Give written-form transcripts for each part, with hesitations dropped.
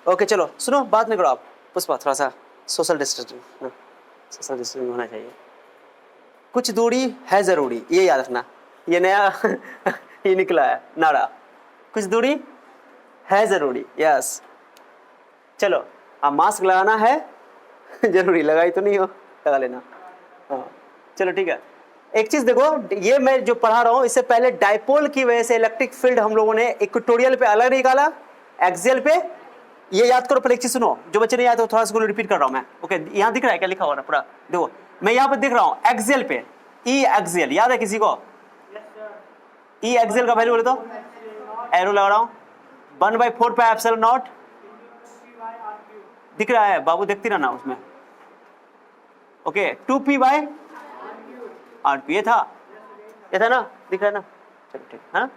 Okay चलो सुनो, बात नहीं करो आप। पुष्पा थोड़ा सा सोशल डिस्टेंसिंग होना चाहिए। कुछ दूरी है जरूरी, ये याद रखना, ये नया ये निकला है नारा, कुछ दूरी है जरूरी। यस चलो, अब मास्क लगाना है जरूरी, लगाई तो नहीं हो, लगा लेना। हाँ चलो ठीक है। एक चीज देखो, ये मैं जो पढ़ा रहा हूं इससे पहले डाइपोल की वजह से इलेक्ट्रिक फील्ड हम लोगों ने इक्वेटोरियल पे अलग निकाला, एक्सियल पे। ये याद करो, पहले एक चीज सुनो, जो बच्चे नहीं याद हो थोड़ा सा रिपीट कर रहा हूं मैं। ओके यहाँ दिख रहा है क्या लिखा हुआ ना पूरा, देखो मैं यहाँ पे दिख रहा हूं एक्सियल पे, ई एक्सियल याद है किसी को? ई एक्सियल का वैल्यू बोले तो एरो लगा रहा हूं, 1/4 पाई एप्सिलॉन नॉट, दिख रहा है बाबू, देखती रहना उसमें। ओके 2p/rp, ये था ना, दिख रहा है ना, चलो ठीक है ना।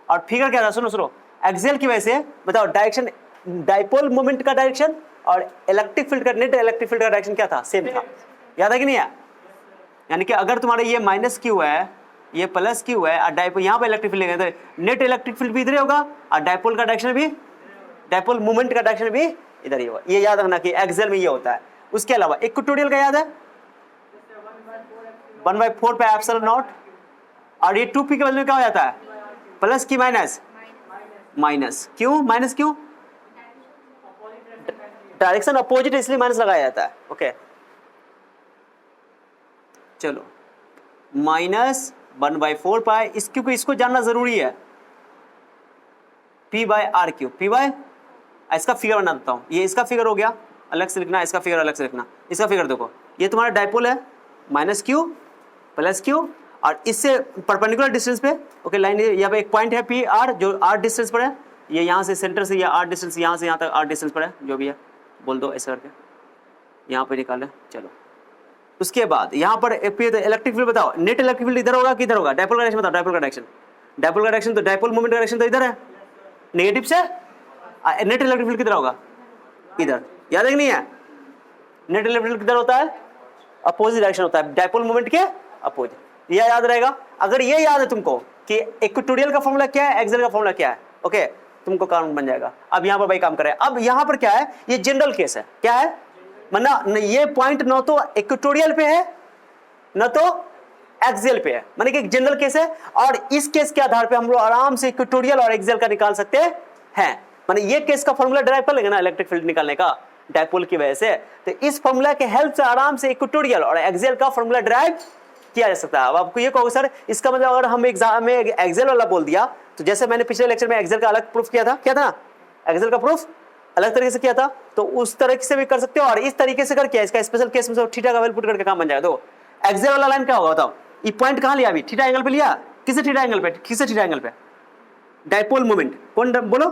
और फिगर क्या था, सुनो सुनो, एक्सियल की वजह से बताओ डायरेक्शन, डाइपोल मोमेंट का डायरेक्शन और इलेक्ट्रिक फील्ड का, नेट इलेक्ट्रिक फील्ड का डायरेक्शन क्या था, सेम था। याद है कि नहीं है? यानी कि अगर तुम्हारे ये माइनस क्यू है, ये प्लस क्यू है, और डाइपोल यहाँ पे इलेक्ट्रिक फील्ड लेंगे तो नेट इलेक्ट्रिक फील्ड भी इधर ही होगा, और डाइपोल का डायरेक्शन भी, डाइपोल मोमेंट का डायरेक्शन भी इधर ही होगा। ये याद रखना कि एक्सियल में ये होता है। उसके अलावा इक्वेटोरियल का याद है 1/4 पाई एप्सिलॉन नॉट, और ये 2p के वैल्यू क्या हो जाता है, प्लस की माइनस, माइनस क्यों, माइनस क्यों, डायरेक्शन अपोजिट इसलिए माइनस लगाया जाता है। ओके चलो, माइनस 1/4 पाई, इसको जानना जरूरी है, p/r3, इसका फिगर बना देता हूं, ये इसका फिगर हो गया, अलग से लिखना, इसका फिगर अलग से लिखना। इसका फिगर देखो, ये तुम्हारा डाइपोल है, माइनस क्यू प्लस क्यू, और इससे परपेंडिकुलर डिस्टेंस पे, ओके लाइन, यहाँ पे एक पॉइंट है PR जो r डिस्टेंस पर है, ये यहाँ से सेंटर से ये r डिस्टेंस, यहाँ से यहाँ तक r डिस्टेंस पर है, जो भी है बोल दो ऐसे करके, यहाँ पे निकालें। चलो उसके बाद यहाँ पर इलेक्ट्रिक फील्ड बताओ, नेट इलेक्ट्रिक फील्ड इधर होगा कि इधर होगा, डाइपोल का डायरेक्शन बताओ, डाइपोल का डायरेक्शन, डाइपोल का डायरेक्शन तो डाइपोल मोमेंट का डायरेक्शन तो इधर है, नेगेटिव से, नेट इलेक्ट्रिक फील्ड किधर होगा, इधर। याद है कि नहीं है? नेट इलेक्ट्रिक फील्ड किधर होता है, अपोजिट डायरेक्शन होता है, डाइपोल मोमेंट के अपोजिट। यह याद रहेगा। अगर ये याद है तुमको कि इक्वेटोरियल का फॉर्मूला क्या है, एक्सियल का फॉर्मूला क्या है, ओके तुमको काम बन जाएगा। अब यहाँ पर भाई काम करें, अब यहाँ पर क्या है, ये जनरल केस है, क्या है, मतलब ये पॉइंट न तो इक्वेटोरियल पे है न तो एक्सियल पे है, माने कि एक जनरल केस है, और इस केस के आधार पे हम लोग आराम से इक्वेटोरियल और एक्सियल का निकाल सकते हैं। माने ये केस का फॉर्मूला डिराइव कर लेंगे ना इलेक्ट्रिक फील्ड निकालने का, डाइपोल की वजह से, तो इस फॉर्मूला के हेल्प से आराम से इक्वेटोरियल और एक्सियल का फॉर्मूला डिराइव किया जा सकता है। अब आपको ये कहोगे सर इसका मतलब अगर हम एग्जाम में एक्सियल वाला बोल दिया, तो जैसे मैंने पिछले लेक्चर में एक्सियल का अलग प्रूफ किया था, क्या था ना, एक्सियल का प्रूफ अलग तरीके से किया था, तो उस तरीके से भी कर सकते हो, और इस तरीके से करके इसका स्पेशल केस में थीटा का वैल्यू पुट करके काम बन जाएगा। तो एक्सियल वाला लाइन क्या होगा बताओ, ये पॉइंट कहां लिया अभी, थीटा एंगल पे लिया, किसे थीटा एंगल पे, किसे थीटा एंगल पे, डाइपोल मोमेंट, कौन बोलो,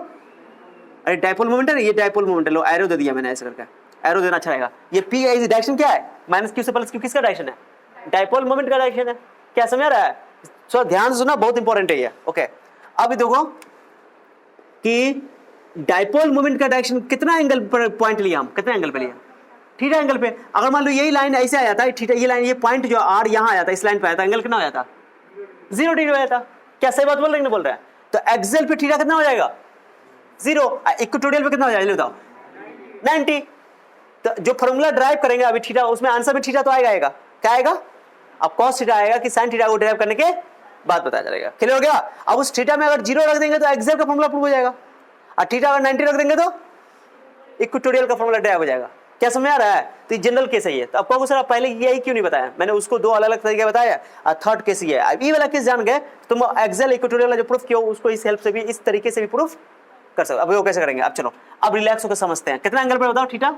अरे डाइपोल मोमेंट है ना, ये डाइपोल मोमेंट है, लो एरो दे दिया मैंने, ऐसे करके एरो देना अच्छा रहेगा। ये p डायरेक्शन क्या है, माइनस क्यू से प्लस क्यू, किसका डायरेक्शन है, डाइपोल मोमेंट का डायरेक्शन है। क्या समझ रहा है? सो ध्यान से सुना, बहुत इंपॉर्टेंट है ये। ओके अब देखो कि डाइपोल मोमेंट का डायरेक्शन कितना एंगल पर पॉइंट लिया हम, कितना एंगल पे लिया, थीटा एंगल पे। अगर मान लो यही लाइन ऐसे आ जाता है, थीटा ये लाइन, ये पॉइंट जो r यहां आ जाता है, इस लाइन पे आता है, एंगल कितना हो जाता, 0 डिग्री हो जाता। क्या सही बात बोल रहे हैं, नहीं बोल रहे हैं? तो एक्सियल पे थीटा कितना हो जाएगा, 0, इक्वेटोरियल पे कितना हो जाएगा बताओ, 90। तो जो फॉर्मूला ड्राइव करेंगे अभी थीटा, उसमें आंसर में थीटा तो आएगा, क्या आएगा, अब cos थीटा आएगा कि sin थीटा को ड्राइव करने के बाद पता चलेगा। क्लियर हो गया? अब उस थीटा में अगर 0 रख देंगे तो एक्सियल का फॉर्मूला प्रूव हो जाएगा, और थीटा अगर 90 रख देंगे तो इक्वेटोरियल का फॉर्मूला ड्राइव हो जाएगा। क्या समझ आ रहा है? तो ये जनरल केस है ये। तो आपको सर आप पहले यही क्यों नहीं बताया, मैंने उसको 2 अलग अलग तरीके बताया, और थर्ड केस ये है। अब ये वाला केस जान गए तुम, एक्सियल इक्वेटोरियल जो प्रूफ किया उसको इस हेल्प से भी, इस तरीके से भी प्रूफ कर सकते। अब वो कैसे करेंगे, अब चलो अब रिलैक्स होकर समझते हैं। कितना एंगल पर बताओ थीटा,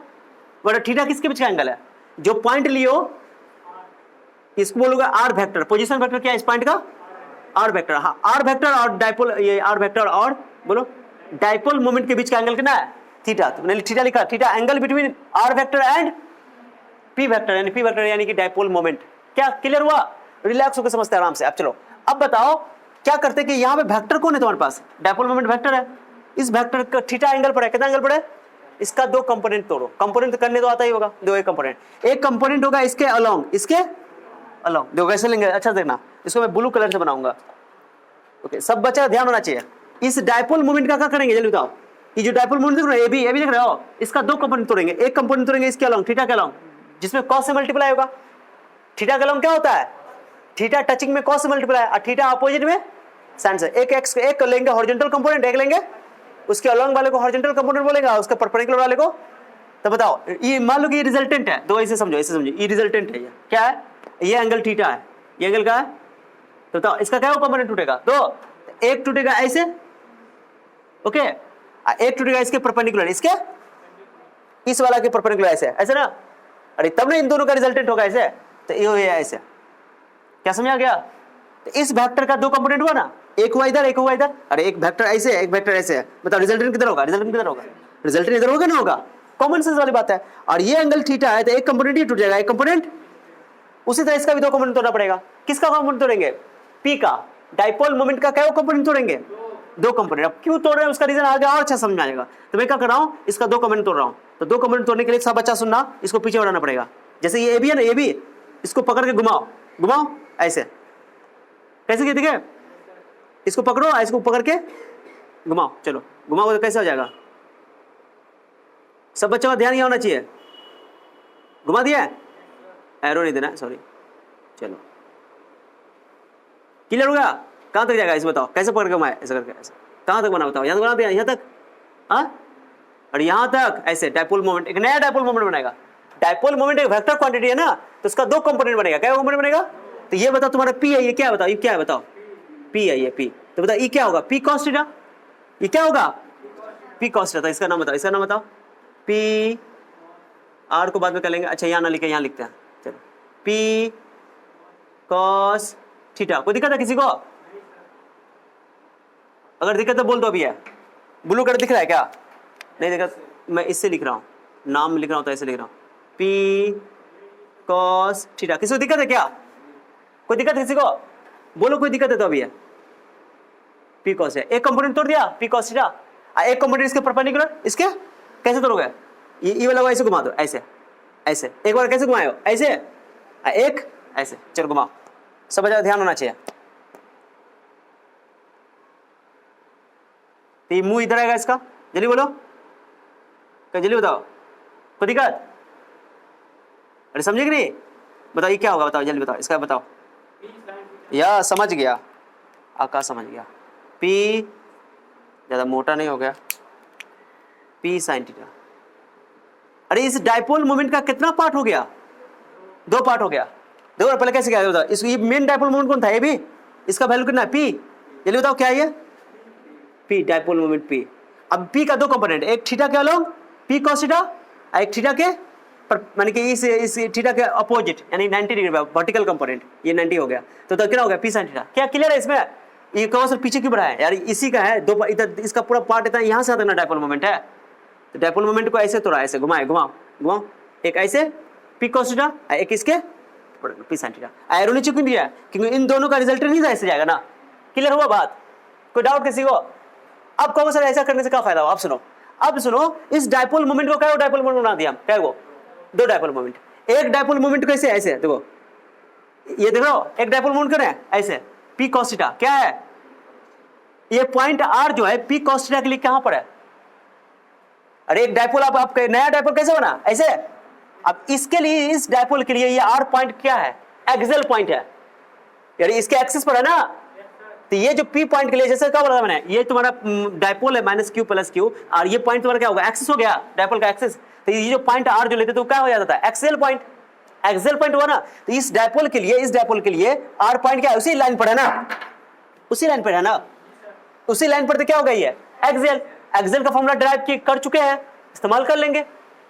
बट थीटा किसके बीच का एंगल है, जो पॉइंट लियो इसको बोलोगे आर वेक्टर, पोजीशन वेक्टर क्या है इस पॉइंट का, आर वेक्टर। हाँ आर वेक्टर और डाइपोल, ये आर वेक्टर और बोलो डाइपोल मोमेंट के बीच का एंगल कितना है, थीटा। तो मैंने थीटा लिखा, theta angle between R vector and P vector, यानी पी वेक्टर यानी कि डाइपोल मोमेंट। क्या क्लियर हुआ? रिलैक्स होकर समझते हैं आराम से। अब चलो अब बताओ क्या करते कि यहाँ पे वेक्टर कौन है तुम्हारे पास, डाइपोल मोमेंट वेक्टर है, इस वेक्टर का थीटा एंगल पर है, कितना एंगल पर है, इसका 2 कंपोनेंट तोड़ो, कंपोनेंट करने तो आता ही होगा, 2 एक कंपोनेंट, एक कंपोनेंट होगा इसके अलोंग, इसके अलोंग, देखो कैसे लेंगे, अच्छा देखना, इसको मैं ब्लू कलर से बनाऊंगा। ओके सब बच्चा ध्यान होना चाहिए। इस डाइपोल मोमेंट का क्या करेंगे जल्दी बताओ, ये जो डायपोल मोमेंट देख रहे हो ए बी देख रहे हो, इसका दो कंपोनेंट तोड़ेंगे, एक कंपोनेंट तोड़ेंगे इसके अलोंग थीटा के अलोंग, जिसमें कॉस से मल्टीप्लाई होगा। थीटा के अलोंग क्या होता है, थीटा टचिंग में कॉस से मल्टीप्लाई और थीटा अपोजिट में साइन से। एक लेंगे हॉरिजॉन्टल कंपोनेंट, एक लेंगे उसके अलोंग वाले को हॉरिजॉन्टल कंपोनेंट बोलेगा, उसके परपेंडिकुलर वाले को। तो बताओ ये मान लो कि ये रिजल्टेंट है, दो ऐसे समझो, ऐसे समझो, ये रिजल्टेंट है, ये क्या है, ये एंगल थीटा है, ये एंगल क्या है, तो बताओ इसका क्या कंपोनेंट टूटेगा, तो एक टूटेगा ऐसे, ओके, एक टूटेगा इसके परपेंडिकुलर, इसके इस वाला के परपेंडिकुलर ऐसे, ऐसे ना, अरे तब ना इन दोनों का रिजल्टेंट होगा ऐसे, तो ये हो ऐसे, क्या समझ आ गया। तो इस वेक्टर का दो कंपोनेंट हुआ ना, एक हुआ इधर, एक हुआ इधर, अरे एक वेक्टर ऐसे है, एक वेक्टर ऐसे है, बताओ रिजल्टेंट किधर होगा, रिजल्टेंट किधर होगा, रिजल्टेंट इधर होगा ना, होगा, कॉमन सेंस वाली बात है। और ये एंगल थीटा है तो एक कंपोनेंट ही टूट जाएगा, एक कंपोनेंट, उसी तरह इसका भी दो कंपोनेंट तोड़ना पड़ेगा। किसका कंपोनेंट तोड़ेंगे, पी का, डाइपोल मोमेंट का क्या कंपोनेंट तोड़ेंगे, दो कंपोनेंट। अब क्यों तोड़ रहे हैं उसका रीजन आगे और अच्छा समझ में आएगा। तो मैं क्या कर रहा हूं, इसका दो कंपोनेंट तोड़ रहा हूं, तो दो कंपोनेंट तोड़ने के लिए सब बच्चा सुनना, इसको पीछे बढ़ाना पड़ेगा। जैसे ये ए बी है ना, ये भी, इसको पकड़ के घुमाओ, घुमाओ ऐसे, कैसे किया, ठीक है, इसको पकड़ो, इसको पकड़ के घुमाओ, चलो घुमाओ, तो कैसे हो जाएगा, सब बच्चों का ध्यान यहाँ होना चाहिए। घुमा दिया, एरो नहीं देना, सॉरी, चलो क्लियर होगा, कहां तक जाएगा इसे बताओ, कैसे पकड़ के घुमाए, ऐसे करके, ऐसे कहां तक बना बताओ, यहां तक बना दिया, यहां तक, हाँ, और यहां तक ऐसे डायपोल मोमेंट, एक नया डायपोल मोमेंट बनाएगा। डायपोल मोमेंट एक वेक्टर क्वांटिटी है ना, तो उसका दो कंपोनेंट बनेगा, क्या कंपोनेंट बनेगा, तो ये बताओ तुम्हारा पी है, ये क्या है बताओ, ये क्या है बताओ, पी है, ये पी, तो बताओ ये क्या होगा, पी कॉस थीटा, ये क्या होगा, पी कॉस थीटा। इसका नाम बताओ, इसका नाम बताओ, पी, आर को बाद में कर लेंगे, अच्छा यहाँ ना लिखे, यहाँ लिखते हैं, चलो, पी कॉस थीटा। कोई दिक्कत है किसी को, अगर दिक्कत है बोल दो, अभी है, ब्लू कलर दिख रहा है क्या, नहीं दिक्कत, मैं इससे लिख रहा हूँ, नाम लिख रहा हूँ तो ऐसे लिख रहा हूँ, पी कॉस थीटा। किसी को दिक्कत है क्या, कोई दिक्कत है किसी को, बोलो कोई दिक्कत है तो अभी है, पी कॉस है, एक कंपोनेंट तोड़ दिया पी कॉस थीटा, एक कंपोनेंट इसके परपेंडिकुलर, इसके कैसे तोड़ोगे, ये वाला ऐसे घुमा दो, ऐसे ऐसे, एक बार कैसे घुमाए हो, ऐसे, एक ऐसे, चलो घुमाओ, सब बच्चा ध्यान होना चाहिए। तो ये मुंह इधर आएगा इसका, जल्दी बोलो, जल्दी बताओ, कोई दिक्कत, अरे समझे कि नहीं, बताओ ये क्या होगा, बताओ जल्दी बताओ, इसका बताओ, या समझ गया, आकाश समझ गया, पी ज्यादा मोटा नहीं हो गया, पी साइन थीटा। अरे इस डायपोल मोमेंट का कितना पार्ट हो गया, दो पार्ट हो गया। देखो पहले कैसे क्या बताओ, इस ये मेन डायपोल मोमेंट कौन था, ये भी, इसका वैल्यू कितना है, पी, जल्दी बताओ क्या है ये, पी, डायपोल मोमेंट पी। अब पी का दो कंपोनेंट, एक थीटा के अलोंग पी कॉस थीटा, एक थीटा के माने कि इस थीटा के अपोजिट, यानी 90 डिग्री वर्टिकल कंपोनेंट, ये 90 हो गया, तो क्या हो गया, पी साइन थीटा। क्या क्लियर है इसमें, ये कौन पीछे क्यों बढ़ाया यार, इसी का है, दो इधर इसका पूरा पार्ट इतना यहाँ से आता ना डायपोल मोमेंट है, तो डायपोल मोमेंट को ऐसे तोड़ा, ऐसे घुमाए, घुमाओ घुमाओ, एक ऐसे पी कॉस थीटा, एक इसके पी साइन थीटा। एरो नीचे क्यों दिया, क्योंकि इन दोनों का रिजल्ट नहीं था, ऐसे जाएगा ना, क्लियर हुआ बात, कोई डाउट किसी को। अब कहो सर ऐसा करने से क्या फायदा हो, अब सुनो, इस डायपोल मोमेंट को क्या डायपोल मोमेंट बना दिया, क्या वो दो डायपोल मोमेंट, एक डायपोल मोमेंट कैसे ऐसे, देखो ये देखो, एक डायपोल मोमेंट क्या है ऐसे, पी कॉस थीटा, क्या है ये पॉइंट आर जो है पी कॉस थीटा के लिए कहां पर है, अरे एक डायपोल आप नया डायपोल कैसे बना ऐसे, अब इसके लिए, इस डायपोल के लिए ये आर पॉइंट क्या है, एक्सियल पॉइंट है, यानी इसके एक्सिस पर है ना, तो ये जो पी पॉइंट के लिए जैसे क्या बोला मैंने, ये तुम्हारा डायपोल है माइनस क्यू प्लस क्यू, और ये पॉइंट तुम्हारा क्या होगा, एक्सिस हो गया, डायपोल का एक्सिस, तो ये जो पॉइंट आर जो लेते तो क्या हो जाता था, एक्सियल पॉइंट, एक्सियल पॉइंट हुआ ना, तो इस डायपोल के लिए आर पॉइंट क्या है, उसी लाइन पर है ना, उसी लाइन पर है ना, उसी लाइन पर तो क्या हो गई है, एक्सियल, एक्सियल का फॉर्मूला ड्राइव कर चुके हैं, इस्तेमाल कर लेंगे,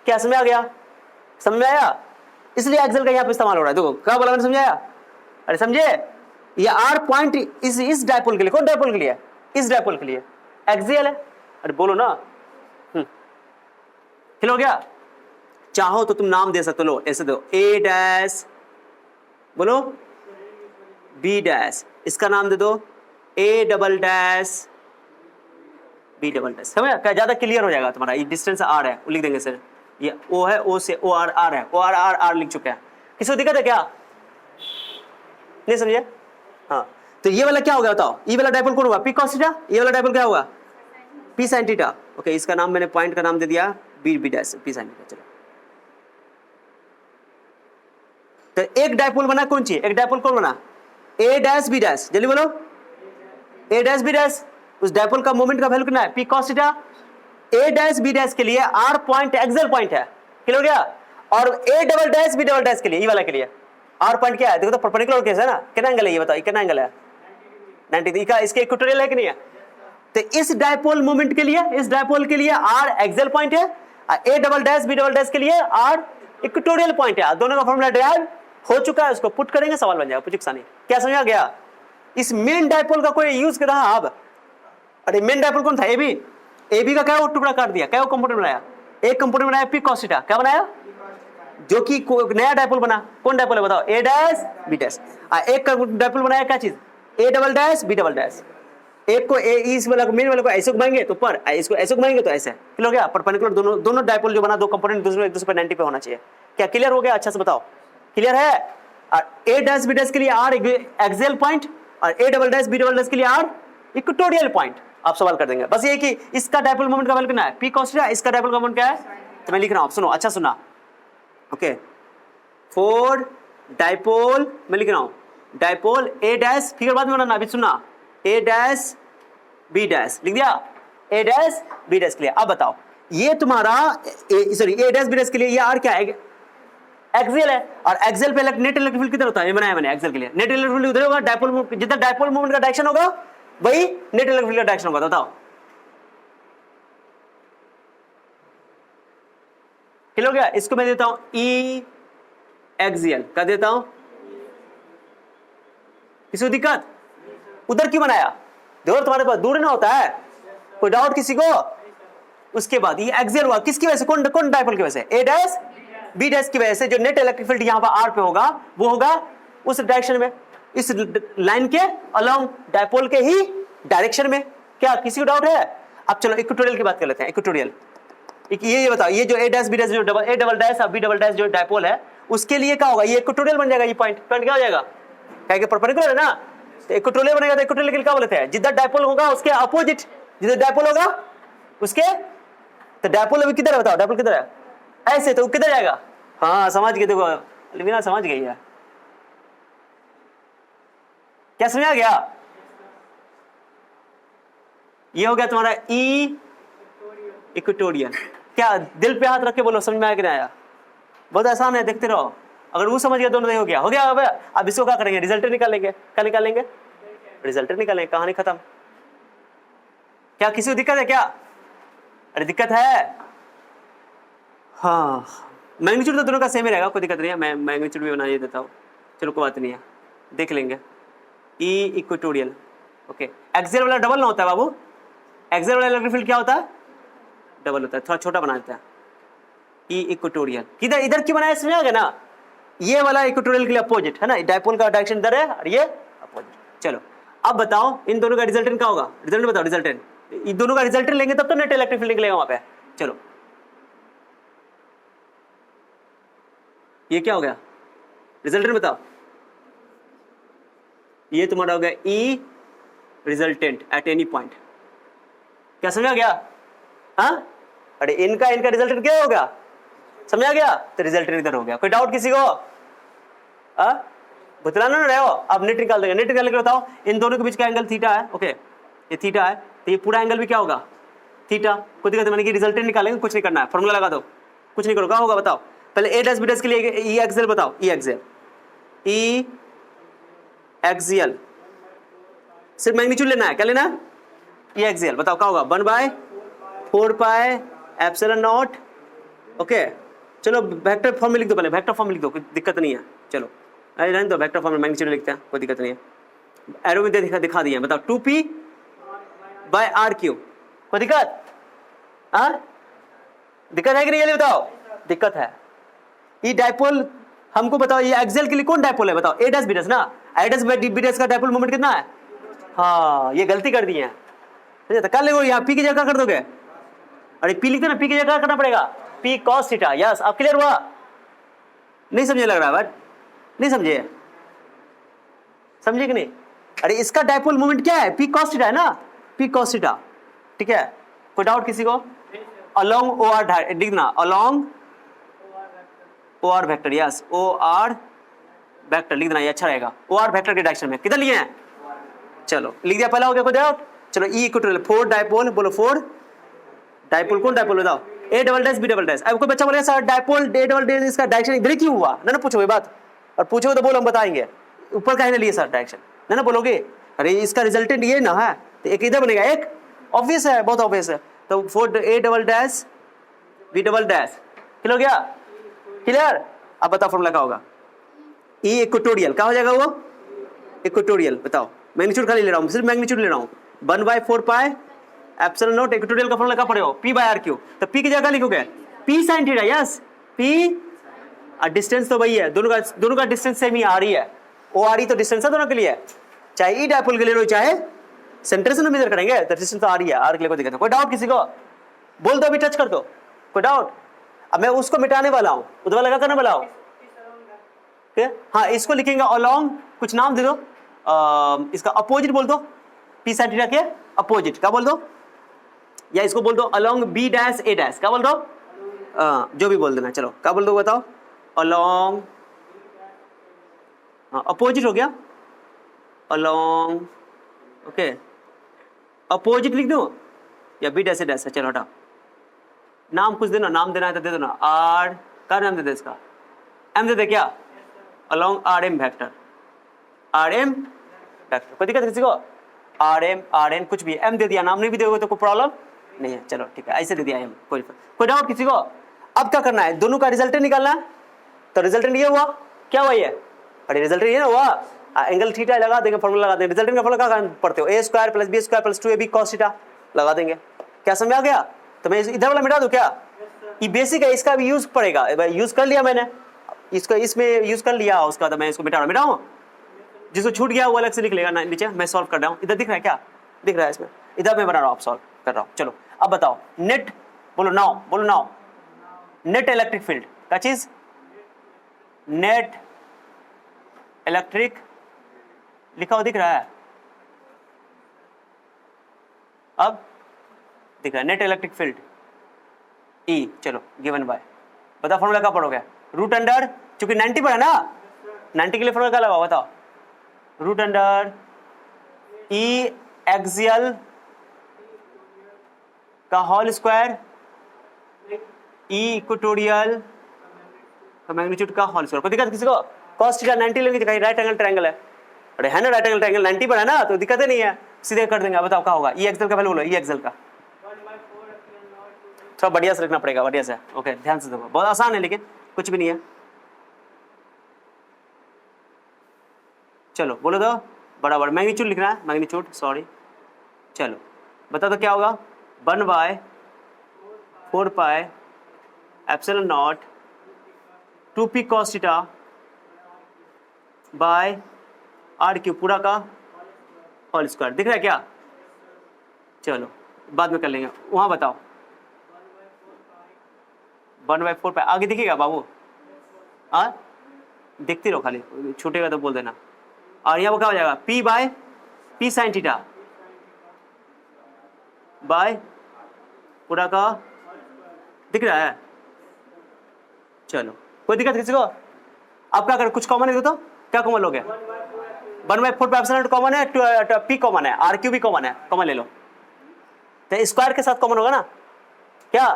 क्या समझ आ गया, समझ में आया, इसलिए एक्सियल का यहाँ पे इस्तेमाल हो रहा है, देखो क्या बोला मैंने, समझाया, अरे समझे, ये आर पॉइंट इस डायपोल के लिए, कौन डायपोल के लिए, इस डायपोल के लिए एक्सियल है, अरे बोलो ना, क्लियर हो गया, चाहो तो तुम नाम दे सकते हो, लो ऐसे दो, ए डैश, बोलो बी डैश, इसका नाम दे दो A double dash B double dash, समझ क्या, ज्यादा क्लियर हो जाएगा तुम्हारा, ये डिस्टेंस आर है, लिख देंगे सर, ये ओ है, ओ से ओ आर है, ओ आर लिख चुके हैं, किसी को दिक्कत है क्या, नहीं समझे, हाँ, तो ये वाला क्या होगा बताओ, ये वाला डायपोल कौन होगा, पी कॉस थीटा, ये वाला डायपोल क्या होगा, पी साइन थीटा। ओके, इसका नाम मैंने पॉइंट का नाम दे दिया B B dash P sine theta. चलो, तो एक डायपोल बना कौन चाहिए, एक डायपोल कौन बना, ए डैश बी डैश, जल्दी बोलो, ए डैश बी डैश। उस डायपोल का मोमेंट का वैल्यू कितना है, P cos theta. A dash B dash के लिए आर पॉइंट एक्सेल पॉइंट है, क्लियर हो गया। और A double dash B double dash के लिए, ये वाला के लिए आर पॉइंट क्या है, देखो तो परपेंडिकुलर केस है ना, कितना एंगल है ये बताओ, कितना एंगल है 90 का, इसके इक्वेटोरियल है कि नहीं है। तो इस डायपोल मोमेंट के लिए, इस डायपोल के लिए आर एक्सेल पॉइंट है, A double dash B double dash के लिए आर इक्वेटोरियल पॉइंट है। दोनों का फॉर्मूला डिराइव हो चुका है, उसको पुट करेंगे, सवाल बन जाएगा, पुचुकसानी। क्या समझा गया। इस मेन डायपोल का कोई यूज कर रहा अब, अरे मेन डायपोल कौन था, ए बी का क्या वो टुकड़ा काट दिया, क्या वो कंपोनेंट बनाया, एक कंपोनेंट बनाया पी कॉस थीटा, क्या बनाया, जो कि नया डायपोल बना, कौन डायपोल है बताओ, ए डैश बी डैश। एक डायपोल बनाया क्या चीज, A double dash B double dash. एक को ए इस वाला को मेन वाले को ऐसे घुमाएंगे तो पर, इसको ऐसे घुमाएंगे तो ऐसे, क्लियर हो गया। परपेंडिकुलर दोनों डायपोल जो बना, दो कंपोनेंट दूसरे एक दूसरे पर 90 पे होना चाहिए। क्या क्लियर हो गया, अच्छा से बताओ, क्लियर है। और ए डैश बी डैश के लिए आर एक्सियल पॉइंट और A double dash B double dash के लिए आर इक्वेटोरियल पॉइंट। आप सवाल कर देंगे बस ये कि इसका डायपोल मोमेंट का वैल्यू कितना है, पी कॉस थीटा, इसका डायपोल मोमेंट क्या है, तो मैं लिख रहा हूं, सुनो अच्छा सुना। ओके, फॉर डायपोल मैं लिख रहा हूं, डायपोल ए डैश, फिगर बाद में बनाना, अभी सुनना, ए डैश बी डैश लिख दिया, ए डैश बी डैश के लिए। अब बताओ ये तुम्हारा सॉरी ए डैश बी डैश के लिए ये आर क्या है, एक्सियल है, और एक्सियल पे नेट इलेक्ट्रिक फील्ड किधर होता है, ये बनाया मैंने एक्सियल के लिए, नेट इलेक्ट्रिक फील्ड उधर होगा, डायपोल जितना डायपोल मोमेंट का डायरेक्शन होगा वही नेट इलेक्ट्रिक फील्ड का डायरेक्शन होगा। बताओ क्लियर हो गया। इसको मैं देता हूं ई एक्सियल का देता हूं, किसी को दिक्कत, उधर क्यों बनाया, देखो तुम्हारे पास दूर ना होता है, कोई डाउट किसी को। उसके बाद ये एक्सियल हुआ किसकी वजह से, कौन डायपोल की वजह से, ए डैश बी डैश की वजह से। जो नेट इलेक्ट्रिक फील्ड यहां पर आर पे होगा वो होगा उस डायरेक्शन में, इस लाइन के अलोंग डायपोल के ही डायरेक्शन में। क्या किसी को डाउट है। अब चलो इक्वेटोरियल की बात कर लेते हैं। इक्वेटोरियल ये बताओ, ये जो ए डैश बी डैश जो डबल ए डबल डैश और बी डबल डैश जो डायपोल है उसके लिए क्या होगा, ये इक्वेटोरियल बन जाएगा, ये पॉइंट क्या हो जाएगा, क्या परपेंडिकुलर है ना, तो इक्वेटोरियल बनेगा। तो इक्वेटोरियल के लिए क्या बोलते हैं, जिधर डायपोल होगा उसके अपोजिट, जिधर डायपोल होगा उसके, तो डायपोल अभी किधर है बताओ, डायपोल किधर है, ऐसे, तो किधर जाएगा, हाँ समझ गए, देखो अलविना समझ गई है, क्या समझा गया। ये हो गया तुम्हारा ई इक्वेटोरियल। क्या दिल पे हाथ रख के बोलो, समझ में आया कि नहीं आया, बहुत आसान है, देखते रहो। अगर वो समझ गया दोनों नहीं हो गया, हो गया। अब इसको क्या करेंगे, रिजल्ट निकालेंगे, क्या निकालेंगे, रिजल्ट निकालेंगे, कहानी खत्म। क्या किसी को दिक्कत है क्या, अरे दिक्कत है, हाँ मैग्नीट्यूड तो दोनों का सेम ही रहेगा, कोई दिक्कत नहीं है, मैं मैग्नीट्यूड भी बना ये देता हूँ, चलो कोई बात नहीं है, देख लेंगे। ई इक्वेटोरियल, ओके, एक्सियल वाला डबल ना होता है बाबू, एक्सियल वाला इलेक्ट्रिक फील्ड क्या होता है, डबल होता है, थोड़ा छोटा बना देता है। ई इक्वेटोरियल किधर, इधर क्यों बनाया समझा गया ना, ये वाला इक्वेटोरियल के लिए अपोजिट है ना, डायपोल का डायरेक्शन इधर है और ये अपोजिट। चलो अब बताओ इन दोनों का रिजल्टेंट क्या होगा, रिजल्टेंट बताओ, रिजल्टेंट, इन दोनों का रिजल्टेंट लेंगे तब तो नेट इलेक्ट्रिक फील्ड निकलेगा वहां पे। चलो ये क्या हो गया, रिजल्टेंट बताओ, ये तुम्हारा हो गया ई रिजल्टेंट एट एनी पॉइंट। क्या समझा गया, हाँ, अरे इनका रिजल्टेंट क्या हो गया, समझा गया, तो रिजल्टेंट इधर हो गया। कोई डाउट किसी को, बतलाना ना रहे हो। अब नेट निकाल देंगे, नेट निकाल के बताओ इन दोनों के बीच का एंगल थीटा है, ओके ये थीटा है, तो ये पूरा एंगल भी क्या होगा, थीटा। कोई दिक्कत नहीं, रिजल्टेंट निकालेंगे, कुछ नहीं करना है, फॉर्मूला लगा दो, कुछ नहीं करो, क्या होगा बताओ। पहले ए डैश बी डैश के लिए ई एक्सियल बताओ, ई एक्सियल सिर्फ मैग्नीट्यूड लेना है, क्या लेना है, ई एक्सियल बताओ क्या होगा, 1/4 पाई एप्सिलॉन नॉट, ओके। चलो वेक्टर फॉर्म में लिख दो, पहले वेक्टर फॉर्म में लिख दो, कोई दिक्कत नहीं है। चलो अरे रहने दो, वेक्टर फॉर्म में मैग्नीट्यूड लिखते हैं, कोई दिक्कत नहीं है। एरो में दिखा दिया, बताओ 2p/r3, कोई दिक्कत, दिक्कत है कि नहीं, बताओ दिक्कत है। ये डायपोल हमको बताओ, ये एक्सियल के लिए कौन डायपोल है बताओ, ए डैश बी डैश ना, ए डैश बी डैश का डायपोल मोमेंट कितना है, हाँ ये गलती कर दी है, कर ले यहाँ पी की जगह कर दोगे, अरे पी लिखते ना, पी की जगह करना पड़ेगा, पी कॉस थीटा। यस अब क्लियर हुआ, नहीं समझे लग रहा है, बट नहीं समझे, समझे कि नहीं। अरे इसका डायपोल मोमेंट क्या है, पी कॉस थीटा है ना, पी कॉस थीटा, ठीक है। कोई डाउट किसी को? अलोंग ओ आर लिखना, along O R vector, yes O R vector लिख देना, ये अच्छा रहेगा। ओ आर वेक्टर के डायरेक्शन में किधर लिए हैं? चलो लिख दिया, पहला हो गया, कोई डाउट? चलो ई इक्वल 4 डायपोल, बोलो 4 डायपोल, कौन डायपोल बताओ? A double dash B double dash. अब कोई बच्चा बोलेगा sir dipole A double dash इसका डायरेक्शन इधर क्यों हुआ? ना पूछो ये बात, और पूछोगे तो बोलो हम बताएंगे ऊपर का है ना लिए सर डायरेक्शन, ना बोलोगे अरे इसका रिजल्टेंट ये ना है, तो एक इधर बनेगा, एक ऑब्वियस है, बहुत ऑब्वियस है। तो 4 A double dash B double dash, clear हो गया? क्लियर? अब बताओ फॉर्मूला क्या होगा? ई इक्वेटोरियल क्या हो जाएगा वो? इक्वेटोरियल बताओ, मैग्नीट्यूड खाली ले रहा हूँ, सिर्फ मैग्नीट्यूड ले रहा हूँ, 1/4 पाई एप्सिलॉन नॉट। इक्वेटोरियल का फॉर्मूला क्या पढ़े हो? P by R cube. तो P की जगह लिखोगे P sine theta, yes P, और डिस्टेंस तो वही है, दोनों का डिस्टेंस सेम ही आ रही है, ओ आर ई तो डिस्टेंस है दोनों के लिए, चाहे ई डायपोल के ले लो चाहे सेंटर से मेजर करेंगे तो डिस्टेंस तो आ रही है, आर के लिए कोई दिक्कत नहीं। कोई डाउट किसी को? बोल दो, अभी टच कर दो, कोई डाउट? अब मैं उसको मिटाने वाला हूँ, उधर वाला क्या करने वाला हूँ? हाँ इसको लिखेंगे अलोंग, कुछ नाम दे दो, इसका अपोजिट बोल दो, पी साइन थीटा के अपोजिट क्या बोल दो, या इसको बोल दो अलोंग बी डैश ए डैश, क्या बोल दो? जो भी बोल देना, चलो क्या बोल दो बताओ? अलोंग, अपोजिट हो गया, अलोंग, ओके अपोजिट लिख दो या बी डैश ए डैश है, चलो हटाओ, नाम कुछ देना, नाम देना है तो दे दो ना, आर का नाम दे दे, इसका एम दे दे क्या? Along R M vector, R M vector, कोई दिक्कत किसी को? आर एम कुछ भी, एम दे दिया, नाम नहीं भी दोगे तो कोई प्रॉब्लम नहीं है, चलो ठीक है ऐसे दे दिया एम, कोई डाउट किसी को? अब क्या करना है? दोनों का रिजल्टेंट निकालना है, तो रिजल्टेंट ये हुआ, क्या हुआ ये? अरे रिजल्टेंट ये ना हुआ, एंगल थीटा लगा देंगे, फॉर्मूला लगा देंगे, रिजल्टेंट का फॉर्मूला क्या पढ़ते हो? A square plus B square plus 2ab cos theta लगा देंगे, क्या समझ आ गया? तो मैं इधर वाला मिटा दूं क्या? ये बेसिक है, इसका भी यूज पड़ेगा, यूज कर लिया मैंने इसको, इसमें यूज कर लिया, उसका तो मैं इसको मिटाऊं, जिसको छूट गया वो अलग से लिख लेगा ना नीचे, मैं सॉल्व कर रहा हूँ, इधर दिख रहा है क्या? दिख रहा है इसमें, इधर मैं बना रहा हूँ, आप सॉल्व कर रहा हूँ। चलो अब बताओ नेट, बोलो नाउ, बोलो नाउ, नेट इलेक्ट्रिक फील्ड क्या चीज? नेट इलेक्ट्रिक लिखा हुआ दिख रहा है, अब दिख रहा है नेट इलेक्ट्रिक फील्ड ई, चलो गिवन बाय, बताओ फॉर्मूला क्या पढ़ोगे? रूट अंडर, चूंकि 90 पर है ना, 90 के लिए फॉर्मूला क्या लगा बताओ? रूट अंडर ई एक्सियल का होल स्क्वायर, ई इक्वेटोरियल का मैग्नीट्यूड का होल स्क्वायर। कोई दिक्कत किसी को? cos थीटा 90 लेंगे, कहीं राइट एंगल ट्रायंगल है, अरे है ना राइट एंगल ट्रायंगल 90 पर है ना, तो दिक्कत ही नहीं है, सीधे कर देंगे। बताओ क्या होगा? ई एक्सेल का वैल्यू बोलो, ई एक्सेल का थोड़ा बढ़िया से लिखना पड़ेगा, बढ़िया से, ओके ध्यान से देखो, बहुत आसान है लेकिन कुछ भी नहीं है। चलो बोलो तो, बराबर मैग्नीट्यूड लिखना है, मैग्नीट्यूड सॉरी, चलो बता दो क्या होगा? 1/4 pi epsilon naught 2p cos theta by R cube पूरा का होल स्क्वायर, दिख रहा है क्या? चलो बाद में कर लेंगे, वहां बताओ 1/4 पाई, आगे दिखेगा बाबू? हाँ देखते रहो, खाली छूटेगा तो बोल देना। और यहाँ वो क्या हो जाएगा? p by P sine theta by पूरा का, दिख रहा है? चलो कोई दिक्कत किसी को? आप क्या करें, कुछ कॉमन है तो क्या कॉमन लोगे? 1/4 पाई एप्सिलॉन नॉट कॉमन है, p कॉमन है, आर क्यू भी कॉमन है, कॉमन ले लो, तो स्क्वायर के साथ कॉमन होगा ना क्या?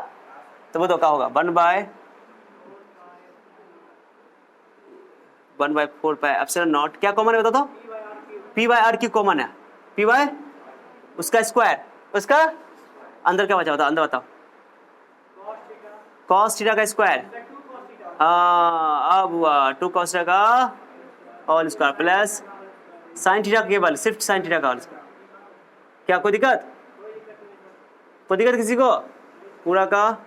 तो वो तो क्या होगा? 1/4 पाई एप्सिलॉन नॉट क्या कॉमन है बता दो? p by R cube common है, p बाय उसका स्क्वायर, उसका अंदर क्या बचा? बताओ अंदर बताओ, cos थीटा का स्क्वायर, अब हुआ 2 cos थीटा का whole square plus sine theta केवल सिर्फ साइन थीटा का होल स्क्वायर। क्या कोई दिक्कत? कोई दिक्कत किसी को? पूरा का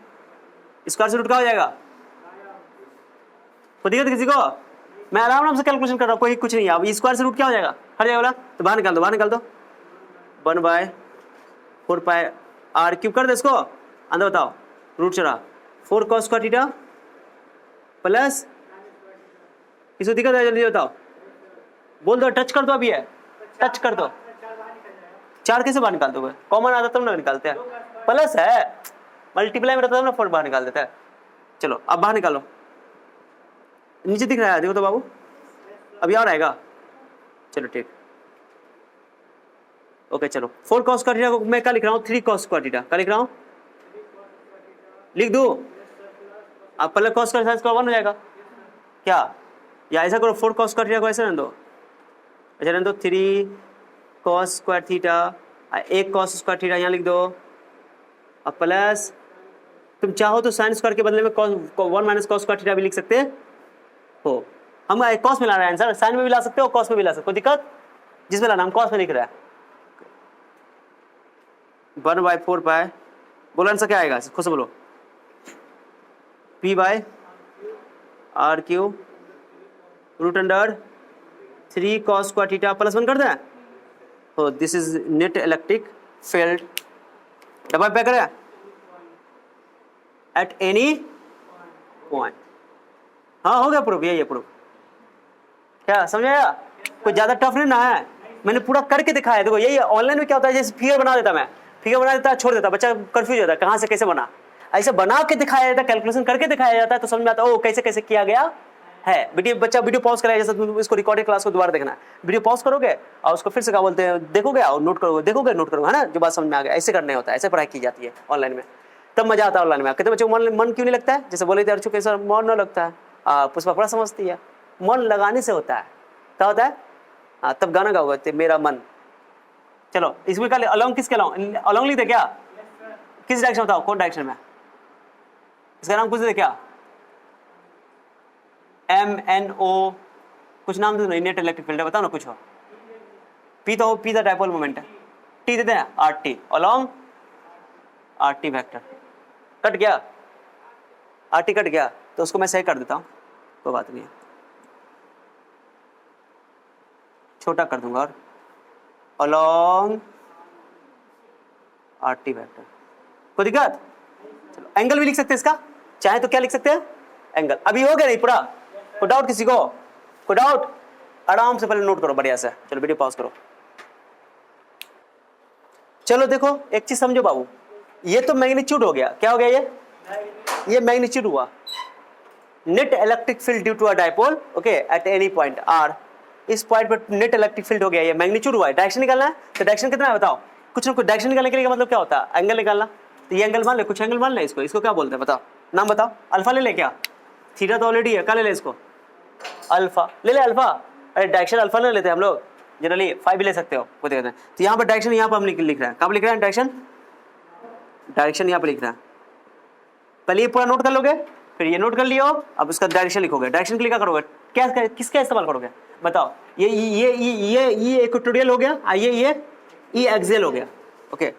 स्क्वायर से रूट का हो जाएगा, कोई दिक्कत किसी को? मैं आराम से कैलकुलेशन कर रहा हूँ, कोई कुछ नहीं है। अब स्क्वायर से रूट क्या हो जाएगा? हट जाएगा बोला, तो बाहर निकाल दो, बाहर निकाल दो, 1/4 पाई आर क्यूब कर दे इसको, अंदर बताओ रूट चढ़ा 4 cos स्क्वायर थीटा प्लस, किसी दिक्कत है जल्दी बताओ, बोल दो, टच कर दो, अभी है टच कर दो, 4 कैसे बाहर निकाल दोगे? कॉमन आता तब ना निकालते हैं, प्लस है, मल्टीप्लाई में रहता है ना, फोर बाहर निकाल देता है। चलो अब बाहर निकालो, नीचे दिख रहा है, देखो तो बाबू, अभी और आएगा। चलो ठीक, ओके चलो। 4 cos स्क्वायर थीटा को मैं क्या लिख रहा हूँ, 3 cos स्क्वायर थीटा, क्या लिख रहा हूँ, लिख दूं? अब plus cos square sine square 1 हो जाएगा क्या, या ऐसा करो 4 cos स्क्वायर थीटा को ऐसे रहने दो, ऐसे रहने दो, 3 cos square theta, 1 cos square theta यहाँ लिख दो, अब प्लस तुम चाहो तो साइन स्क्वायर के बदले में cos 1 minus cos square theta भी लिख सकते हो। हम cos में ला रहे हैं आंसर, साइन में भी ला सकते हो, cos में भी ला सकते हो, कोई दिक्कत? जिसमें लाना हम cos में लिख रहा है। 1/4 पाई, बोलो आंसर क्या आएगा, खुद से बोलो, p/r³ root under 3 cos square theta plus 1 कर दें। तो this is net electric field, double पे करें एट एनी पॉइंट। हाँ हो गया प्रूफ, यही है प्रूफ। क्या समझाया? कोई ज्यादा टफ नहीं ना है, मैंने पूरा करके दिखाया। देखो यही ऑनलाइन में क्या होता है, जैसे फिगर बना देता, मैं फिगर बना देता छोड़ देता, बच्चा कंफ्यूज होता है कहाँ से कैसे बना। ऐसे बना के दिखाया जाता है, कैलकुलेशन करके दिखाया जाता है, तो समझ में आता है ओ कैसे कैसे किया गया है। बच्चा वीडियो पॉज कराया, जैसे तुम इसको रिकॉर्डेड क्लास को दोबारा देखना है, वीडियो पॉज करोगे और उसको फिर से क्या बोलते हैं देखोगे और नोट करोगे, देखोगे नोट करोगे, है ना, जो बात समझ में आ गया। ऐसे करने होता है, ऐसे पढ़ाई की जाती है ऑनलाइन में, तब मजा आता है ऑनलाइन में। कितने बच्चों को मन क्यों नहीं लगता है, जैसे बोले थे अर्चु के सर मन न लगता है, पुष्पा बड़ा समझती है, मन लगाने से होता है। क्या होता है? तब गाना गाओगे मेरा मन। चलो इसमें क्या अलॉन्ग, किसके अलॉन्ग लिख दे क्या, किस डायरेक्शन बताओ, कौन डायरेक्शन में, इसका नाम कुछ दे क्या, MNO कुछ नाम दे, नेट इलेक्ट्रिक फील्ड है, बताओ ना कुछ हो। P तो P द डायपोल मोमेंट है, T देते हैं RT, along RT vector. Cut गया RT, कट गया तो उसको मैं सही कर देता हूँ, कोई बात नहीं है, छोटा कर दूंगा, और अलॉन्ग RT वेक्टर, कोई दिक्कत? चलो एंगल भी लिख सकते हैं इसका, चाहे तो क्या लिख सकते हैं, एंगल। अभी हो गया नहीं पूरा, कोई डाउट किसी को, कोई डाउट? आराम से पहले नोट करो बढ़िया से। चलो वीडियो पॉज करो। चलो देखो एक चीज समझो बाबू, ये तो मैग्नीट्यूड हो गया, क्या हो गया ये मैग्नीट्यूड हुआ, net electric field due to a dipole, okay, at any point r। इस पॉइंट पर नेट इलेक्ट्रिक फील्ड हो गया, ये मैग्नीट्यूड हुआ है। डायरेक्शन निकालना है, तो डायरेक्शन कितना है बताओ, कुछ ना कुछ डायरेक्शन निकालने के लिए मतलब क्या होता है, एंगल निकालना। तो ये एंगल मान ले, कुछ एंगल मान ले, इसको क्या बोलते हैं बताओ, नाम बताओ। अल्फा ले ले क्या, थीटा तो ऑलरेडी है, क्या ले ले इसको, अल्फा ले ले, अल्फा। अरे डायरेक्शन अल्फा ले लेते हैं हम लोग जनरली, 5 भी ले सकते हो, वो देखते हैं। तो यहाँ पर डायरेक्शन, यहाँ पर हम लिख रहे हैं, कहाँ लिख रहे हैं डायरेक्शन, डायरेक्शन यहाँ पर लिख रहे हैं। पहले ये पूरा नोट कर लोगे, फिर ये नोट कर लियो, अब उसका डायरेक्शन लिखोगे। डायरेक्शन के लिए क्या करोगे, क्या किसका इस्तेमाल करोगे बताओ, ये इक्वेटोरियल हो गया, ये एक्सियल हो गया, ओके।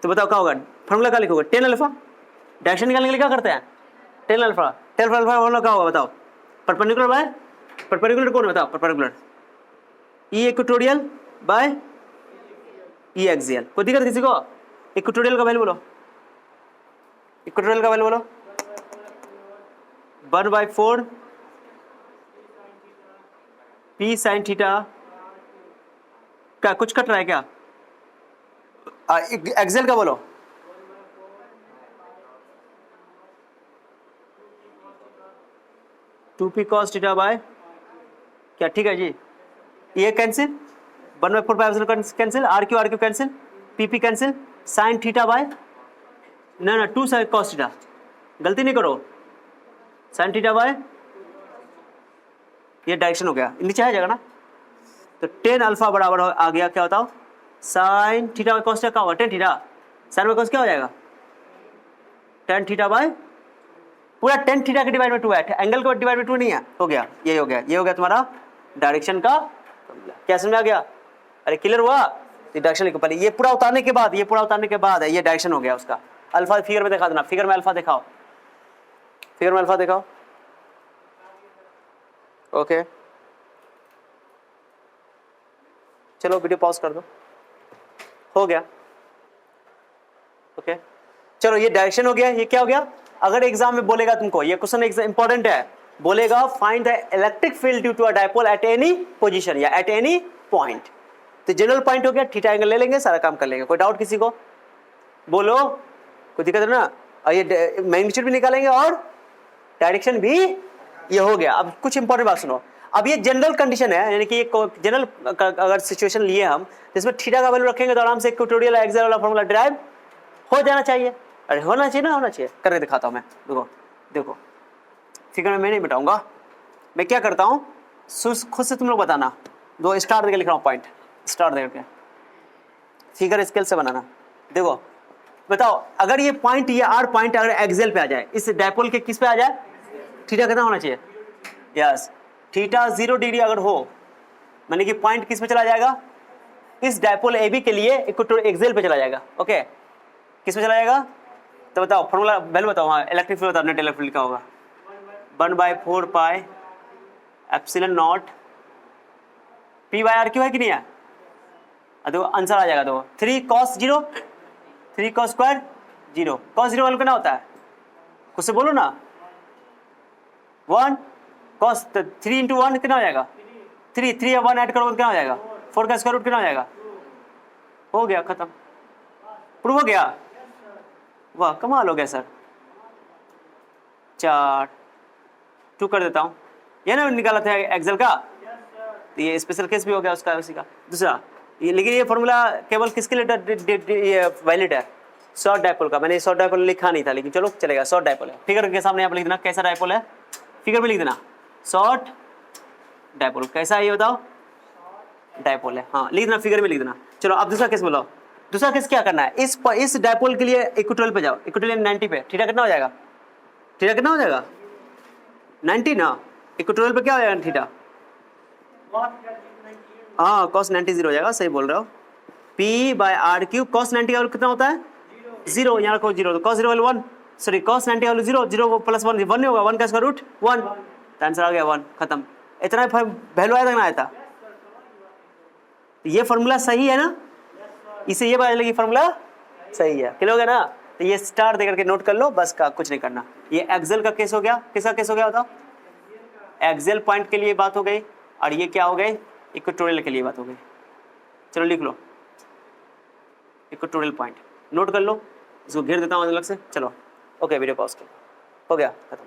तो बताओ क्या होगा, फॉर्मूला क्या लिखोगे, tan अल्फा। डायरेक्शन निकालने के लिए क्या करते हैं, tan अल्फा फॉर्मूला क्या होगा बताओ, परपेंडिकुलर बाय परपेंडिकुलर कौन बताओ, परपेंडिकुलर ई इक्वेटोरियल बाय ई एक्सियल। कोई दिक्कत किसी को? इक्वेटोरियल का वैल्यू बोलो, इक्वेटोरियल का वैल्यू बोलो, 1/4 P साइन थीटा। क्या कुछ कट रहा है क्या, एक्सेल का बोलो, two P cos theta by क्या, ठीक है जी। ये cancel, 1/4 pi cancel, RQ cancel, PP cancel, sine theta by ना 2 साइन कॉस थीटा, गलती नहीं करो, साइन थीटा बाय ये डायरेक्शन हो गया, नीचे आ जाएगा ना। तो tan अल्फा बराबर आ गया क्या बताओ, sine theta by cos theta क्या होगा, tan theta, sine by cos क्या हो जाएगा, tan थीटा बाय पूरा tan थीटा के डिवाइड बाय 2 है, एंगल को डिवाइड बाय 2 नहीं है, हो गया, ये हो गया, ये हो गया तुम्हारा डायरेक्शन का। क्या समझ आ गया? अरे क्लियर हुआ? ये डायरेक्शन लिखो पहले, ये पूरा उतारने के बाद, ये पूरा उतारने के बाद है, ये डायरेक्शन हो गया उसका। अल्फा फिगर में दिखा देना, फिगर में अल्फा दिखाओ, फिगर में अल्फा दिखाओ, ओके। चलो वीडियो पॉज कर दो, हो गया, ओके। चलो ये डायरेक्शन हो गया, ये क्या हो गया। अगर एग्जाम में बोलेगा तुमको, ये क्वेश्चन इंपॉर्टेंट है, बोलेगा find the electric field due to a dipole at any position या एट एनी पॉइंट, तो जनरल पॉइंट हो गया, थीटा एंगल ले लेंगे, सारा काम कर लेंगे। कोई डाउट किसी को? बोलो कोई दिक्कत है ना। और ये मैग्नीट्यूड भी निकालेंगे और डायरेक्शन भी ये हो गया। अब कुछ इंपॉर्टेंट बात सुनो। अब ये जनरल कंडीशन है, यानी कि जनरल अगर सिचुएशन लिए हम तो इसमें थीटा का वैल्यू रखेंगे तो आराम से इक्वेटोरियल एक्सियल वाला फॉर्मूला डिराइव हो जाना चाहिए। अरे होना चाहिए ना, होना चाहिए। करके दिखाता हूं मैं। देखो देखो फिगर में मैं नहीं बताऊंगा, मैं क्या करता हूँ खुद से तुम लोग बताना। दो स्टार देकर लिख रहा हूँ, पॉइंट स्टार देकर फिगर स्केल से बनाना। देखो बताओ, अगर ये पॉइंट, ये आर पॉइंट अगर एक्सियल पे आ जाए, इस डायपोल के किस पे आ जाए, थीटा कितना होना चाहिए, यस थीटा 0 डिग्री अगर हो, माने कि पॉइंट किस पे चला जाएगा, इस डायपोल ए बी के लिए इक्वेटोरियल एक्सियल पे चला जाएगा। ओके, किस पे चला जाएगा तो बताओ, फॉर्मूला वैल्यू बताओ। हाँ इलेक्ट्रिक फील्ड बताओ, नेट इलेक्ट्रिक फील्ड क्या होगा, 1/4 pi epsilon naught P by R cube है कि नहीं है। देखो आंसर आ जाएगा। देखो 3 cos 0 3 cos स्क्वायर 0, cos 0 वाला कितना होता है, खुद से बोलो ना। 1 cos 3 इंटू 1 कितना हो जाएगा, 3 या 1 ऐड करोगे तो क्या हो जाएगा, 4 का स्क्वायर रूट कितना हो जाएगा। हो गया, खत्म, प्रूव हो गया। वाह कमाल हो गया सर। 4 2 कर देता हूँ, ये ना निकाला था एक्सेल का, तो ये स्पेशल केस भी हो गया उसका, उसी का। दूसरा ये, लेकिन ये फॉर्मूला केवल किसके लिए वैलिड है, शॉर्ट डायपोल का। मैंने शॉर्ट डायपोल लिखा नहीं था, लेकिन चलो चलेगा, शॉर्ट डायपोल है। फिगर के सामने आप लिख देना कैसा डायपोल है, फिगर में लिख देना शॉर्ट डायपोल कैसा है, ये बताओ डायपोल है। हाँ लिख देना, फिगर में लिख देना। चलो अब दूसरा केस बोलो। दूसरा केस क्या करना है, इस डायपोल के लिए इक्वेटोरियल पे जाओ, इक्वेटोरियल 90 पे, थीटा कितना हो जाएगा, थीटा कितना हो जाएगा 90 ना, इक्वेटोरियल पे क्या हो जाएगा थीटा, हाँ cos 90 0 हो जाएगा, सही बोल रहे हो। P by R cube cos 90 का कितना होता है 0, यहाँ रखो 0, तो cos 0 1, सॉरी cos 90 का 0, 0 प्लस 1 नहीं होगा, 1 का स्क्वायर रूट 1, तो आंसर आ गया 1, खत्म। इतना वैल्यू आया था ना, आया था। ये फॉर्मूला सही है ना, इसे ये पता चलेगा फॉर्मूला सही है, क्लियर हो गया ना। तो ये स्टार देकर के नोट कर लो, बस का कुछ नहीं करना। ये एक्सेल का केस हो गया, किसका केस हो गया बताओ, एक्सेल पॉइंट के लिए बात हो गई, और ये क्या हो गई, इक्वेटोरियल के लिए बात हो गई। चलो लिख लो इक्वेटोरियल पॉइंट, नोट कर लो, इसको घेर देता हूँ अलग से। चलो ओके, वीडियो पॉज कर, हो गया खत्म।